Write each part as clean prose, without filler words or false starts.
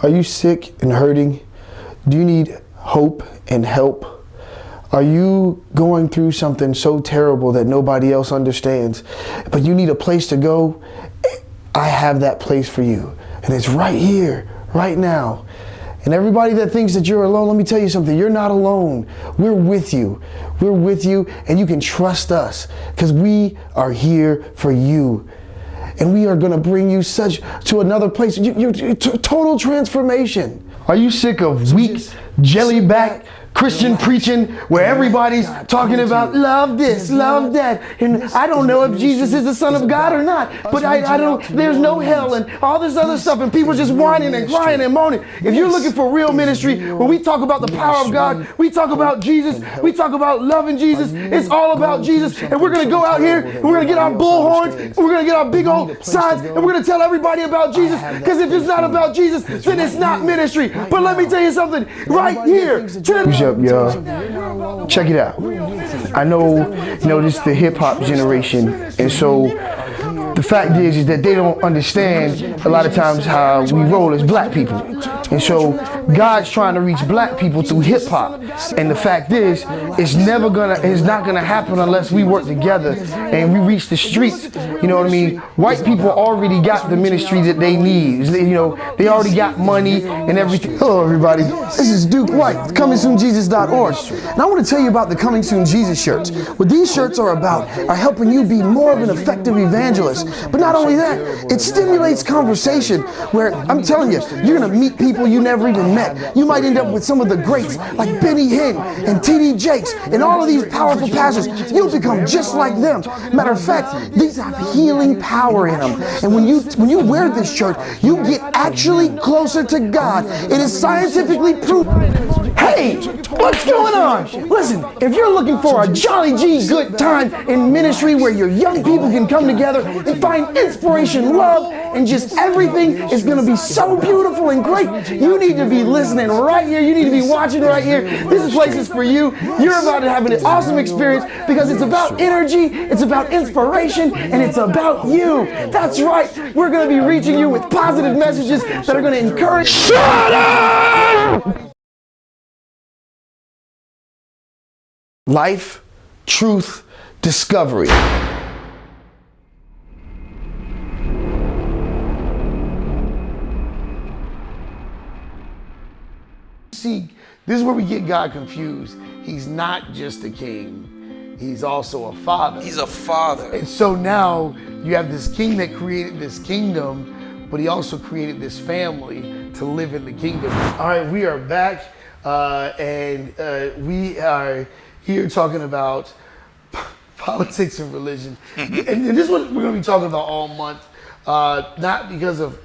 Are you sick and hurting? Do you need hope and help? Are you going through something so terrible that nobody else understands, but you need a place to go? I have that place for you, and it's right here, right now. And everybody that thinks that you're alone, let me tell you something. You're not alone. We're with you. We're with you, and you can trust us because we are here for you. And we are going to bring you to another place. Total transformation. Are you sick of weak, jelly-back Christian preaching where everybody's talking about love this, love that, and I don't know if Jesus is the Son of God or not, but I don't, there's no hell and all this other stuff, and people just whining and crying and moaning. If you're looking for real ministry, when we talk about the power of God, we talk about Jesus, we talk about loving Jesus, it's all about Jesus, and we're going to go out here, and we're going to get our bullhorns, and we're going to get our big old signs, and we're going to tell everybody about Jesus, because if it's not about Jesus, then it's not ministry. But let me tell you something, right here, up, y'all. Check it out. I know, this is the hip hop generation, and so the fact is that they don't understand a lot of times how we roll as black people. And so God's trying to reach black people through hip hop. And the fact is, it's not gonna happen unless we work together and we reach the streets. You know what I mean? White people already got the ministry that they need. They already got money and everything. Hello, everybody. This is Duke White, ComingSoonJesus.org. And I want to tell you about the Coming Soon Jesus shirts. What these shirts are about are helping you be more of an effective evangelist. But not only that, it stimulates conversation where, I'm telling you, you're going to meet people you never even met. You might end up with some of the greats like Benny Hinn and T.D. Jakes and all of these powerful pastors. You'll become just like them. Matter of fact, these have healing power in them. And when you wear this shirt, you get actually closer to God. It is scientifically proven. Hey, what's going on? Listen, if you're looking for a jolly G good time in ministry where your young people can come together and find inspiration, love, and just everything is going to be so beautiful and great, you need to be listening right here. You need to be watching right here. This place is for you. You're about to have an awesome experience because it's about energy, it's about inspiration, and it's about you. That's right. We're going to be reaching you with positive messages that are going to encourage. Shut up! Life, truth, discovery. See, this is where we get God confused. He's not just a king. He's also a father. He's a father. And so now you have this king that created this kingdom, but he also created this family to live in the kingdom. All right, we are back, and we are here talking about politics and religion. And this is what we're going to be talking about all month, not because of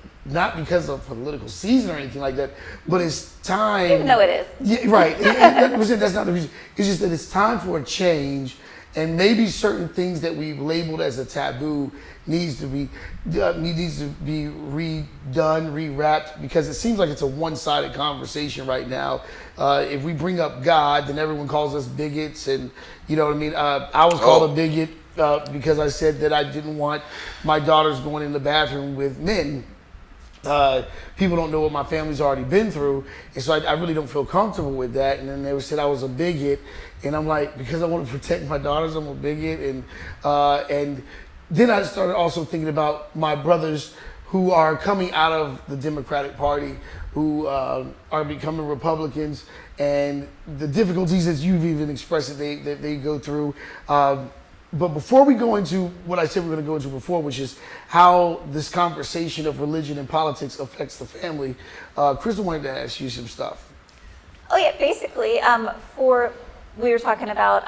political season or anything like that, but it's time. Even though it is. Yeah, right. That's not the reason. It's just that it's time for a change, and maybe certain things that we've labeled as a taboo needs to be redone, rewrapped, because it seems like it's a one-sided conversation right now. If we bring up God, then everyone calls us bigots, and you know what I mean. I was called a bigot because I said that I didn't want my daughters going in the bathroom with men. People don't know what my family's already been through, and so I really don't feel comfortable with that. And then they said I was a bigot, and I'm like, because I want to protect my daughters, I'm a bigot. And then I started also thinking about my brothers who are coming out of the Democratic Party, who are becoming Republicans, and the difficulties that you've even expressed that they go through. But before we go into what I said we we're going to go into before, which is how this conversation of religion and politics affects the family, Crystal wanted to ask you some stuff. Oh yeah, basically, we were talking about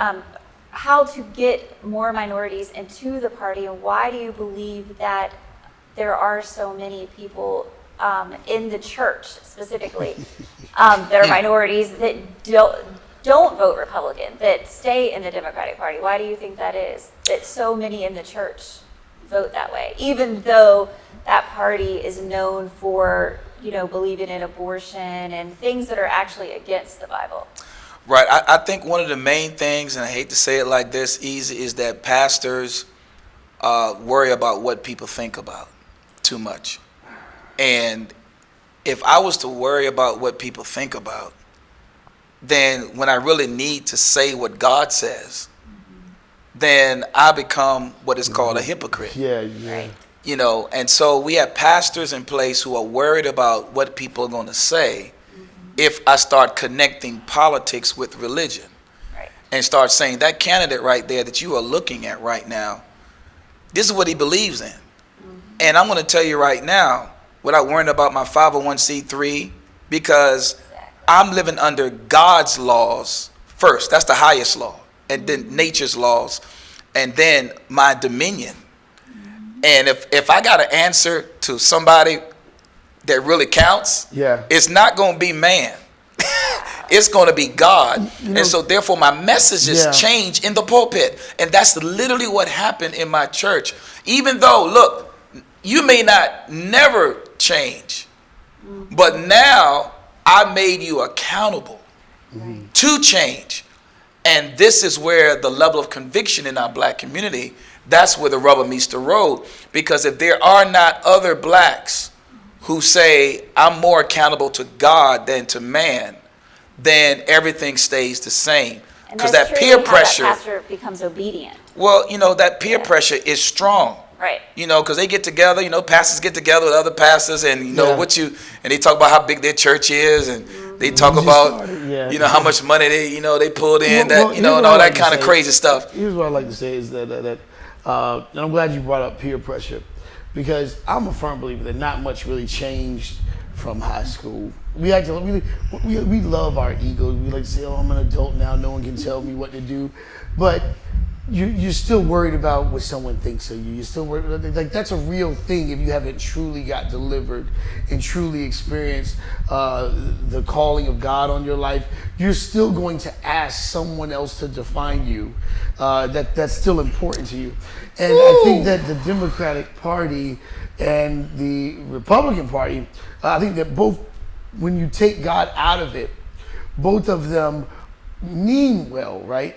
how to get more minorities into the party, and why do you believe that there are so many people in the church specifically that are minorities that don't vote Republican, that stay in the Democratic Party? Why do you think that is, that so many in the church vote that way, even though that party is known for, believing in abortion and things that are actually against the Bible? Right. I think one of the main things, and I hate to say it like this, easy, is that pastors worry about what people think about too much. And if I was to worry about what people think about, then when I really need to say what God says, then I become what is called a hypocrite. Yeah, yeah. Right. You know, and so we have pastors in place who are worried about what people are going to say if I start connecting politics with religion. Right. And start saying that candidate right there that you are looking at right now, this is what he believes in. And I'm going to tell you right now, without worrying about my 501c3, because I'm living under God's laws first. That's the highest law. And then nature's laws. And then my dominion. And if I got to answer to somebody that really counts, Yeah. it's not going to be man. It's going to be God. You know, and so therefore my messages Yeah. change in the pulpit. And that's literally what happened in my church. Even though, look, you may not never change, but now I made you accountable to change. And this is where the level of conviction in our black community, that's where the rubber meets the road. Because if there are not other blacks who say, I'm more accountable to God than to man, then everything stays the same. And Because that's that truly peer how pressure, that pastor becomes obedient. well, you know, that peer pressure is strong. Right. You know, because they get together, you know, pastors get together with other pastors, and you know Yeah. and they talk about how big their church is, and they talk just about, started, yeah. you know, how much money they pulled in, Well, that, here's you know, what and I all like that to kind of say. crazy stuff. Here's what I like to say is that and I'm glad you brought up peer pressure, because I'm a firm believer that not much really changed from high school. We love our egos. We like to say, "Oh, I'm an adult now. No one can tell me what to do," but you're still worried about what someone thinks of you. You're still worried, like that's a real thing if you haven't truly got delivered and truly experienced the calling of God on your life. You're still going to ask someone else to define you. That's still important to you. And I think that the Democratic Party and the Republican Party, I think that both, when you take God out of it, both of them mean well, right?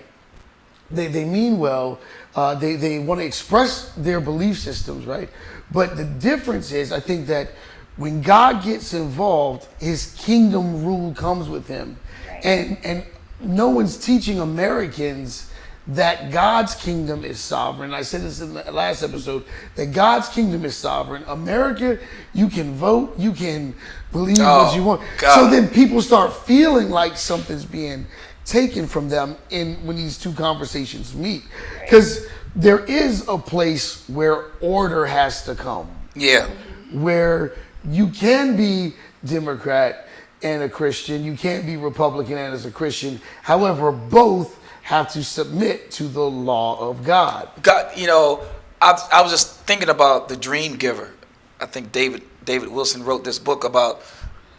They mean well. They want to express their belief systems, right? But the difference is, I think that when God gets involved, his kingdom rule comes with him. Right. And no one's teaching Americans that God's kingdom is sovereign. I said this in the last episode, that God's kingdom is sovereign. America, you can vote, you can believe what you want. God. So then people start feeling like something's being taken from them when these two conversations meet. Because there is a place where order has to come. Yeah. Where you can be Democrat and a Christian, you can't be Republican and as a Christian. However, both have to submit to the law of God. God, you know, I was just thinking about The Dream Giver. I think David Wilson wrote this book about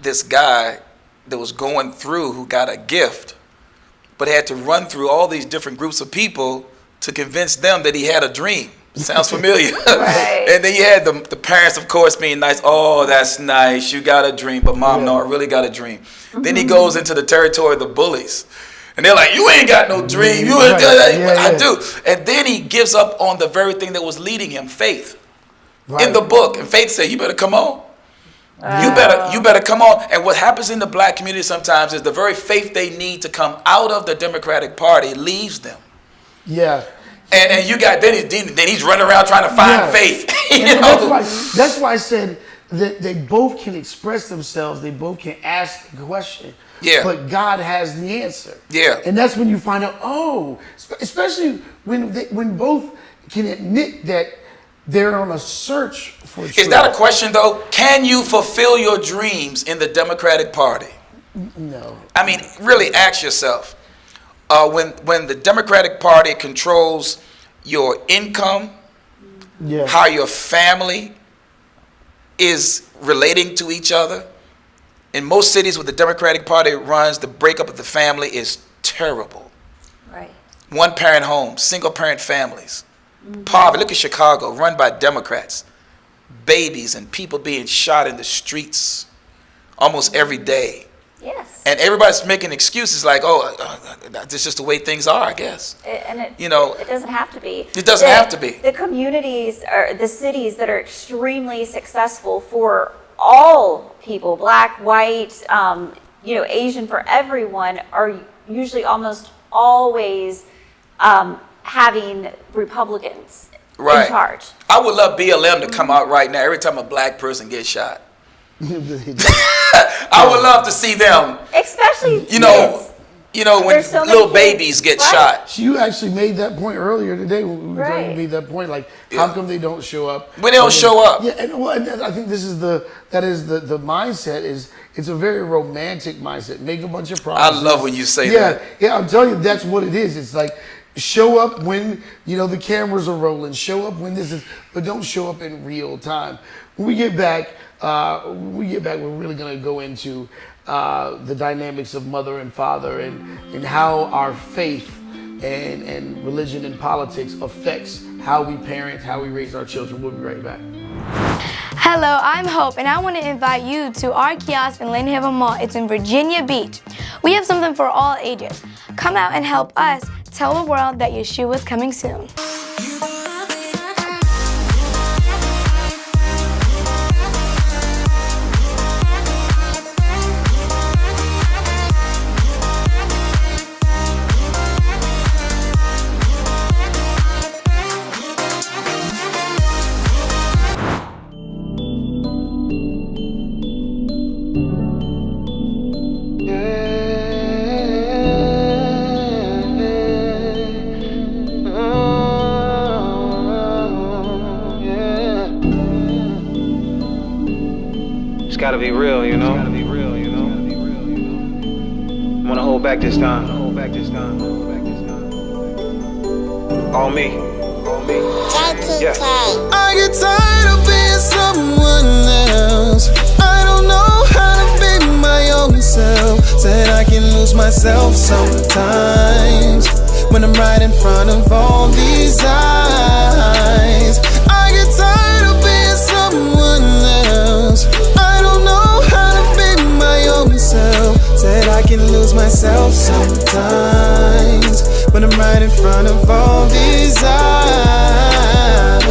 this guy that was going through, who got a gift, but had to run through all these different groups of people to convince them that he had a dream. Sounds familiar. Right. And then you had the parents, of course, being nice. Oh, that's nice. You got a dream. But mom, no, I really got a dream. Then he goes into the territory of the bullies. And they're like, you ain't got no dream. You ain't got that. I do. And then he gives up on the very thing that was leading him, faith. Right. In the book. And Faith said, you better come on. You better come on. And what happens in the black community sometimes is the very faith they need to come out of the Democratic Party leaves them. Yeah. And you got then he's running around trying to find faith. You And know? that's why I said that they both can express themselves. They both can ask the question. Yeah. But God has the answer. Yeah. And that's when you find out. Oh, especially when both can admit that they're on a search for truth. Is that a question though? Can you fulfill your dreams in the Democratic Party? No. I mean, really ask yourself. When the Democratic Party controls your income, Yeah. how your family is relating to each other. In most cities where the Democratic Party runs, the breakup of the family is terrible. Right. One parent homes, single parent families, poverty. Look at Chicago, run by Democrats. Babies and people being shot in the streets almost every day. Yes. And everybody's making excuses like, that's just the way things are, I guess. It doesn't have to be. It doesn't have to be. The communities or the cities that are extremely successful for all people, black, white, Asian, for everyone, are usually almost always having Republicans in charge. I would love BLM to come out right now every time a black person gets shot. I would love to see them, especially kids. When so little babies get shot. You actually made that point earlier today when we were Right. talking. You made that point, like, how come they don't show up? When they don't show up. Yeah, and I think that is the mindset. It's a very romantic mindset. Make a bunch of promises. I love when you say that. Yeah, I'm telling you, that's what it is. It's like, show up when the cameras are rolling. Show up when this is, but don't show up in real time. When we get back, we're really gonna go into the dynamics of mother and father and how our faith and religion and politics affects how we parent, how we raise our children. We'll be right back. Hello, I'm Hope, and I want to invite you to our kiosk in Lynn Haven Mall. It's in Virginia Beach. We have something for all ages. Come out and help us tell the world that Yeshua is coming soon. It's gotta be real, you know. I wanna hold back this time. All me. Yeah. I get tired of being someone else. I don't know how to be my own self. Said I can lose myself sometimes when I'm right in front of all these eyes. I get tired of being someone else. I don't know how to be my own self. Said I can lose myself sometimes when I'm right in front of all these eyes.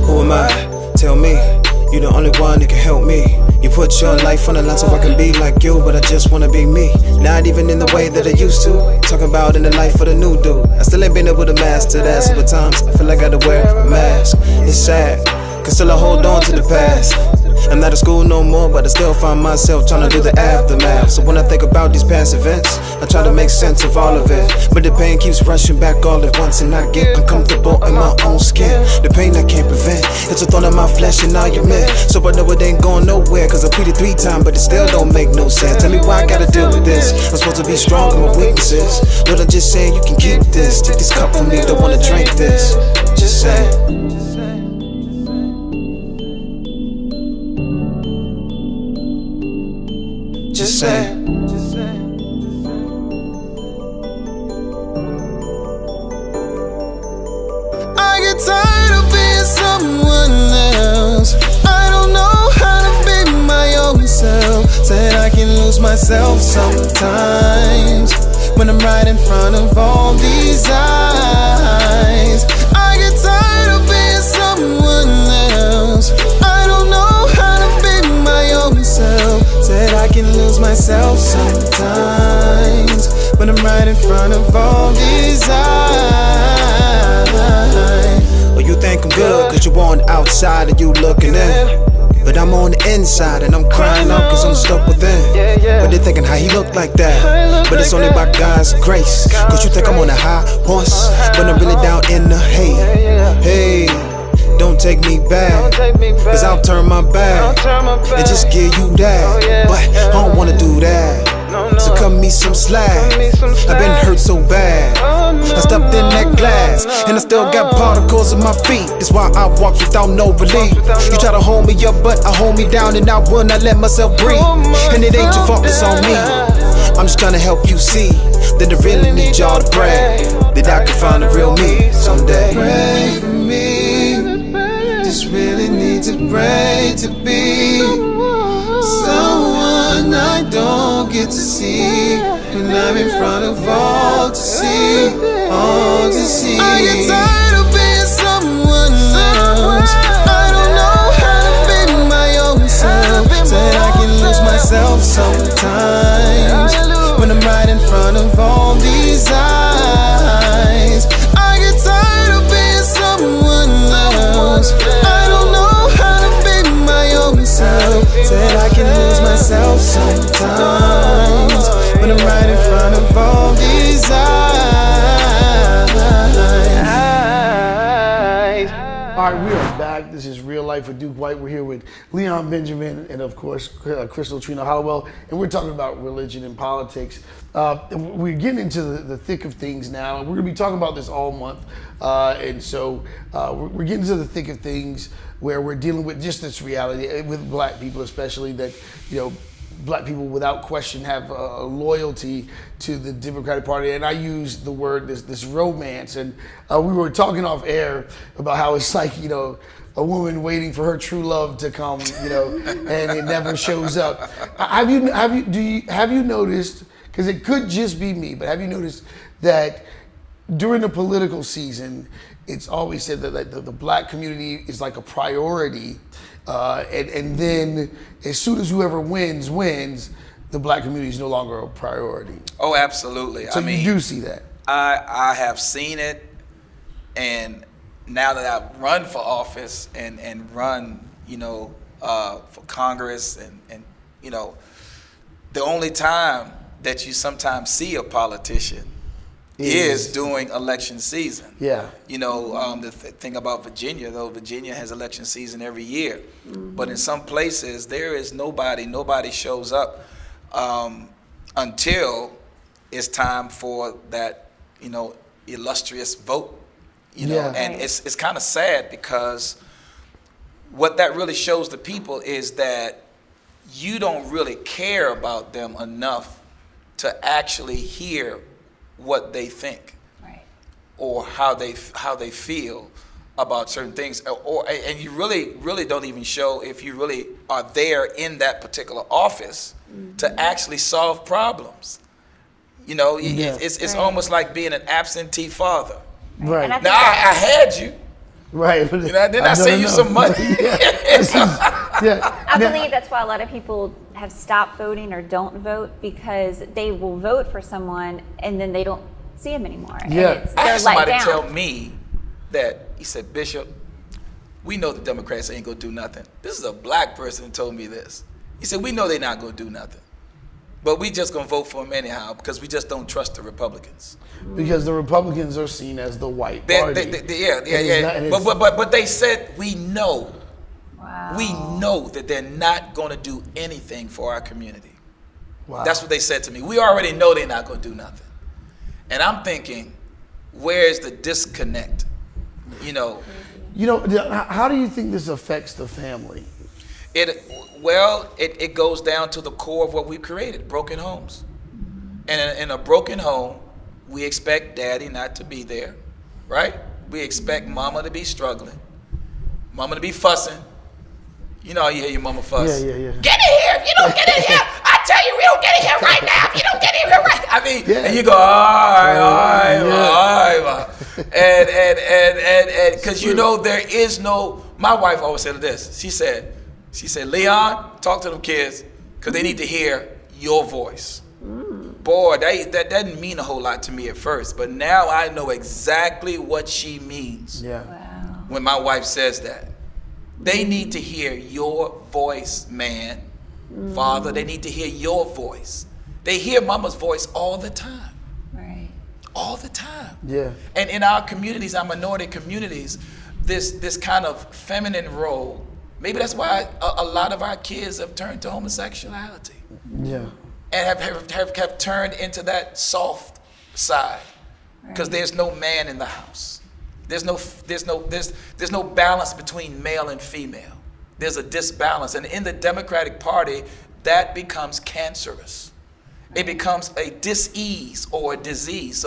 Who am I? Tell me. You're the only one that can help me. You put your life on the line so I can be like you, but I just wanna be me. Not even in the way that I used to. Talking about in the life of the new dude. I still ain't been able to master that. So at times I feel like I gotta wear a mask. It's sad, cause still I hold on to the past. I'm not at school no more, but I still find myself trying to do the aftermath. So when I think about these past events, I try to make sense of all of it. But the pain keeps rushing back all at once, and I get uncomfortable in my own skin. The pain I can't prevent, it's a thorn in my flesh and I admit. So I know it ain't going nowhere, cause I pleaded 3 times, but it still don't make no sense. Tell me why I gotta deal with this. I'm supposed to be strong in my weaknesses. Lord, I'm just saying you can keep this. Take this cup from me, don't wanna drink this. Just saying. Just say. I get tired of being someone else. I don't know how to be my own self. Said I can lose myself sometimes when I'm right in front of all these eyes. I get tired of being someone else. I don't know how to be my own self. Said I can lose myself sometimes when I'm right in front of all these eyes. Well, you think I'm good cause you on the outside and you looking in. But I'm on the inside and I'm crying out cause I'm stuck within. But they thinking how he look like that. But it's only by God's grace. Cause you think I'm on a high horse, but I'm really down in the hay. Hey, don't take me back, cause I'll turn my back and just give you that. But I don't wanna do that. So cut me some slack. I've been hurt so bad. I stepped in that glass and I still got particles in my feet. That's why I walk without no relief. You try to hold me up, but I hold me down, and I will not let myself breathe. And it ain't your fault, it's on me. I'm just trying to help you see that I really need y'all to pray that I can find the real me someday. Pray for me. Just really need to pray to be someone I don't get to see, and I'm in front of all to see, all to see. I get tired of being someone else. I don't know how to be my own self. All right, we are back. This is Real Life with Duke White. We're here with Leon Benjamin and, of course, Crystal Trina Hollowell, and we're talking about religion and politics. And we're getting into the thick of things now, and we're going to be talking about this all month. And so we're getting to the thick of things where we're dealing with just this reality with black people, especially that, black people without question have a loyalty to the Democratic Party. And I use the word, this romance. And we were talking off air about how it's like, a woman waiting for her true love to come, and it never shows up. Have you noticed, because it could just be me, but have you noticed that during the political season, it's always said that the black community is like a priority, and then as soon as whoever wins, the black community is no longer a priority. Oh, absolutely. So you do see that. I have seen it, and now that I've run for office and run, for Congress, and the only time that you sometimes see a politician is during election season. Yeah. The thing about Virginia, though, Virginia has election season every year. Mm-hmm. But in some places, there is nobody shows up until it's time for that, illustrious vote. And it's kind of sad, because what that really shows the people is that you don't really care about them enough to actually hear what they think, right, or how they feel about certain things, and you really don't even show if you really are there in that particular office to actually solve problems. It's right. almost like being an absentee father. Right. And Now I had you. Right. Then I send you some money. I believe that's why a lot of people have stopped voting or don't vote, because they will vote for someone and then they don't see him anymore. Yeah. And I they're had let somebody down. tell me that, he said, Bishop, we know the Democrats ain't gonna do nothing. This is a black person who told me this. He said, we know they're not gonna do nothing, but we just gonna vote for them anyhow, because we just don't trust the Republicans. Because the Republicans are seen as the white party. But they said, we know. Wow. We know that they're not going to do anything for our community. Wow. That's what they said to me. We already know they're not going to do nothing. And I'm thinking, where's the disconnect? How do you think this affects the family? It goes down to the core of what we created, broken homes. And in a broken home, we expect daddy not to be there, right? We expect mama to be struggling, mama to be fussing. You hear your mama fuss. Yeah. Get in here. If you don't get in here, I tell you, we don't get in here right now. If you don't get in here right, and you go, all right. And because there is no. My wife always said this. She said, Leon, talk to them kids, because they need to hear your voice. Boy, that doesn't mean a whole lot to me at first, but now I know exactly what she means. Yeah. Wow. When my wife says that. They need to hear your voice, man. Father, they need to hear your voice. They hear mama's voice all the time. Right. All the time. Yeah. And in our communities, our minority communities, this kind of feminine role, maybe that's why a lot of our kids have turned to homosexuality. Yeah. And have turned into that soft side, because there's no man in the house. There's no balance between male and female. There's a disbalance, and in the Democratic Party, that becomes cancerous. It becomes a dis-ease or a disease.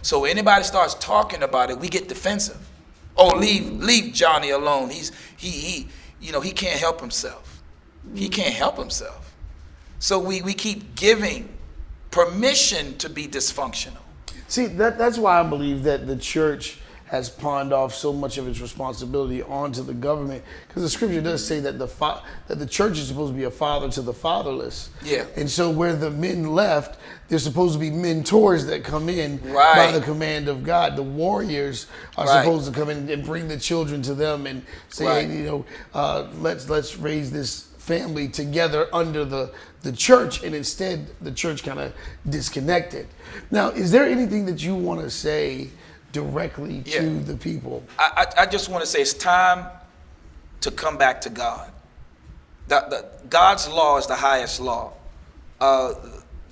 So anybody starts talking about it, we get defensive. Oh, leave Johnny alone. He can't help himself. He can't help himself. So we keep giving permission to be dysfunctional. See, that's why I believe that the church has pawned off so much of its responsibility onto the government, because the scripture does say that the church is supposed to be a father to the fatherless. Yeah. And so where the men left, there's supposed to be mentors that come in by the command of God. The warriors are supposed to come in and bring the children to them and say, hey, let's raise this family together under the church, and instead the church kind of disconnected. Now, is there anything that you want to say directly Yeah. to the people. I just want to say it's time to come back to God. God's law is the highest law.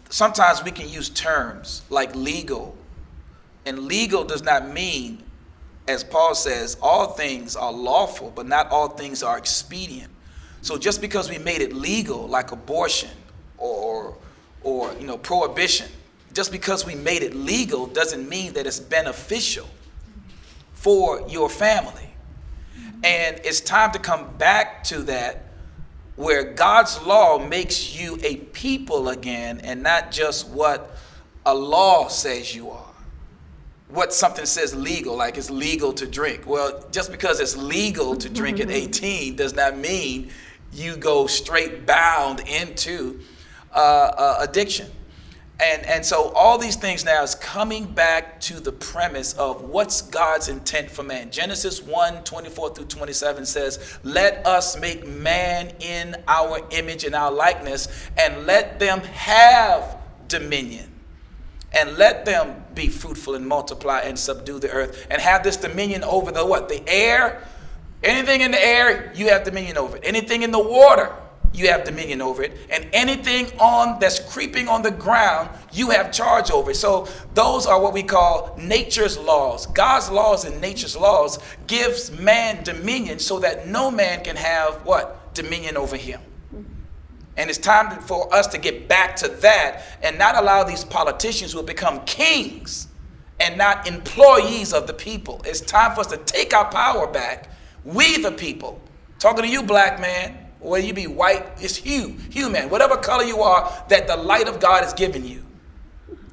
Sometimes we can use terms like legal, and legal does not mean, as Paul says, all things are lawful, but not all things are expedient. So just because we made it legal, like abortion or prohibition, just because we made it legal doesn't mean that it's beneficial for your family. And it's time to come back to that, where God's law makes you a people again and not just what a law says you are. What something says legal, like it's legal to drink. Well, just because it's legal to drink at 18 does not mean you go straight bound into addiction. And so all these things now is coming back to the premise of what's God's intent for man. Genesis 1:24-27 says, let us make man in our image and our likeness, and let them have dominion. And let them be fruitful and multiply and subdue the earth, and have this dominion over the what? The air. Anything in the air, you have dominion over it. Anything in the water, you have dominion over it. And anything that's creeping on the ground, you have charge over it. So those are what we call nature's laws. God's laws and nature's laws gives man dominion so that no man can have what? Dominion over him. And it's time for us to get back to that and not allow these politicians who have become kings and not employees of the people. It's time for us to take our power back. We the people. Talking to you, black man, whether you be white, it's human, whatever color you are, that the light of God has given you.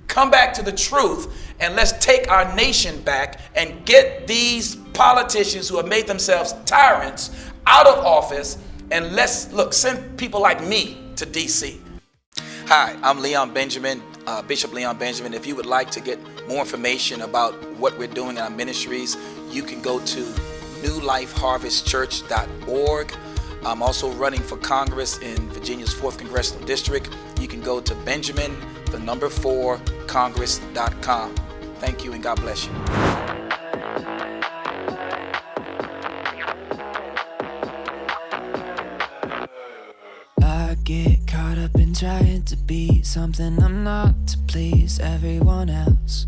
Come back to the truth, and let's take our nation back and get these politicians who have made themselves tyrants out of office. And let's send people like me to DC. Hi, I'm Leon Benjamin, Bishop Leon Benjamin. If you would like to get more information about what we're doing in our ministries, you can go to newlifeharvestchurch.org. I'm also running for Congress in Virginia's 4th Congressional District. You can go to Benjamin4Congress.com. Thank you, and God bless you. I get caught up in trying to be something I'm not to please everyone else.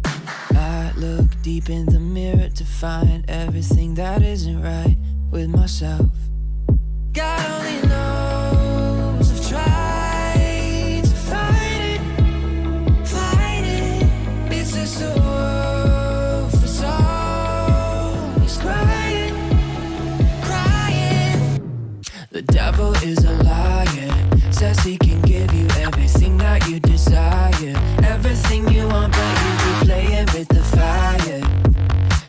I look deep in the mirror to find everything that isn't right with myself. God only knows I've tried to fight it. It's just so ruthless, always crying. The devil is a liar, says he can give you everything that you desire, everything you want, but you be playing with the fire.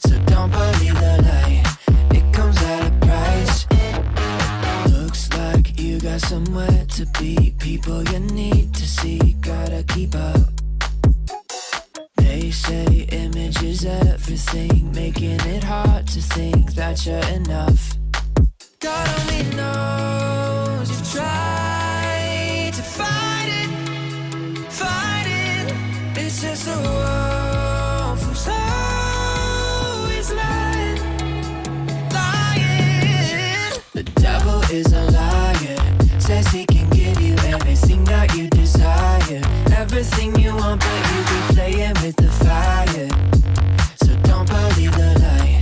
So don't believe the lie, it comes at a price. Looks like you got somewhere to be, people you need to see, gotta keep up. They say image is everything, making it hard to think that you're enough. God only knows you've tried to fight it. It's just a wolf who's always lying. The devil is a liar, says he can give you everything that you desire, everything you want, but you be playing with the fire. So don't believe the lie,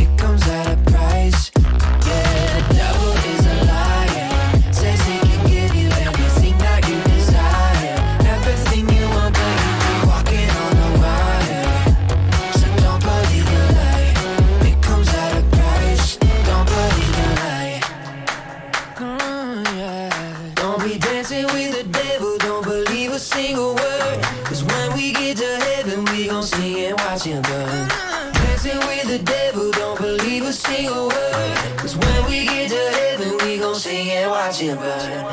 it comes at a price. Yeah, the devil is a liar, says he can give you everything that you desire, everything you want, but you be walking on a wire. So don't believe the lie, it comes at a price. Don't believe the lie. Yeah. Don't be dancing with the devil, don't believe a single word, 'cause when we get to heaven we gon' see and watch him burn. Dancing with the devil, don't believe a single word, 'cause when we get to heaven we gon' sing and watch him burn.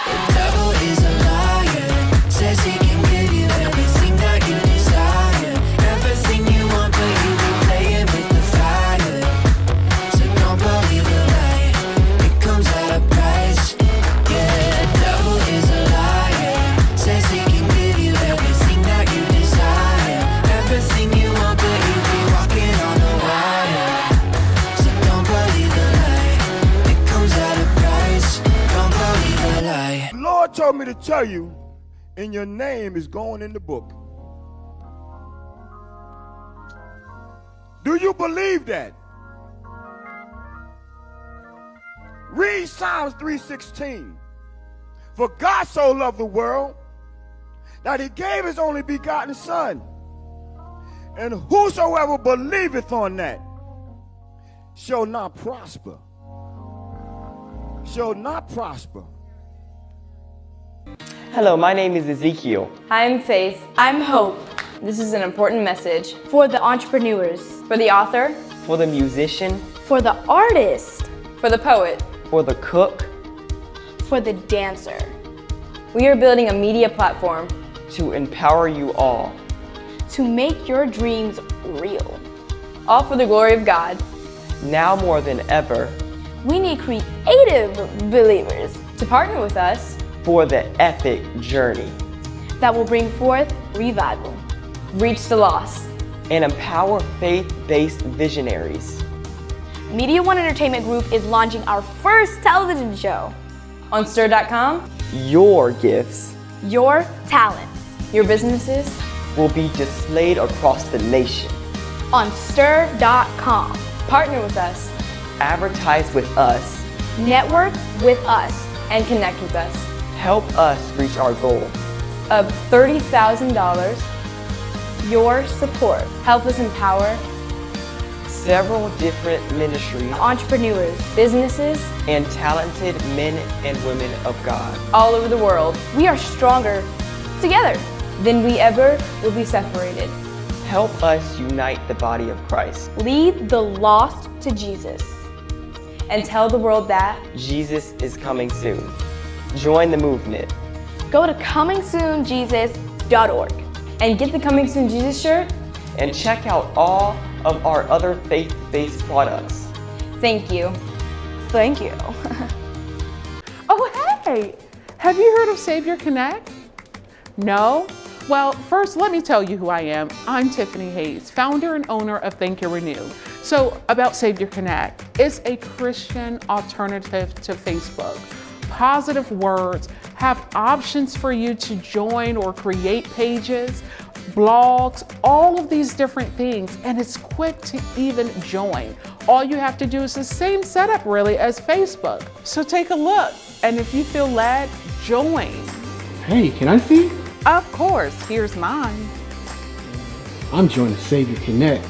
The devil is a liar, says he can give you everything that you desire, everything you want, but you be playing with the fire. So don't believe the lie, it comes at a price. Yeah. told me to tell you, and your name is going in the book. Do you believe that? Read Psalms 3:16. For God so loved the world that he gave his only begotten Son. And whosoever believeth on that shall not prosper. Shall not prosper. Hello, my name is Ezekiel. I'm Faith. I'm Hope. This is an important message For the entrepreneurs, for the author, For the musician, for the artist, for the poet. for the cook, for the dancer. We are building a media platform to empower you all. To make your dreams real. all for the glory of God. Now more than ever, We need creative believers To partner with us, for the epic journey that will bring forth revival. reach the lost. and empower faith-based visionaries. Media One Entertainment Group is launching our first television show. On stir.com, Your gifts Your talents. your businesses, will be displayed across the nation. On stir.com. partner with us, Advertise with us. Network with us. and connect with us. Help us reach our goal. Of $30,000, Your support. help us empower Several different ministries Entrepreneurs. businesses and talented men and women of God. all over the world We are stronger together. than we ever will be separated. Help us unite the body of Christ. Lead the lost to Jesus. And tell the world that Jesus is coming soon. Join the movement. Go to comingsoonjesus.org. and get the Coming Soon Jesus shirt. And check out all of our other faith-based products. Thank you. Thank you. Oh, hey! Have you heard of Savior Connect? No? Well, first, let me tell you who I am. I'm Tiffany Hayes, founder and owner of Think and Renew. So, about Savior Connect, it's a Christian alternative to Facebook. Positive words have options for you to join or create pages, blogs, all of these different things, and it's quick to even join. All you have to do is the same setup really as Facebook. So take a look, and if you feel led, join. Hey, can I see? Of course, here's mine. I'm joining Savior Connect.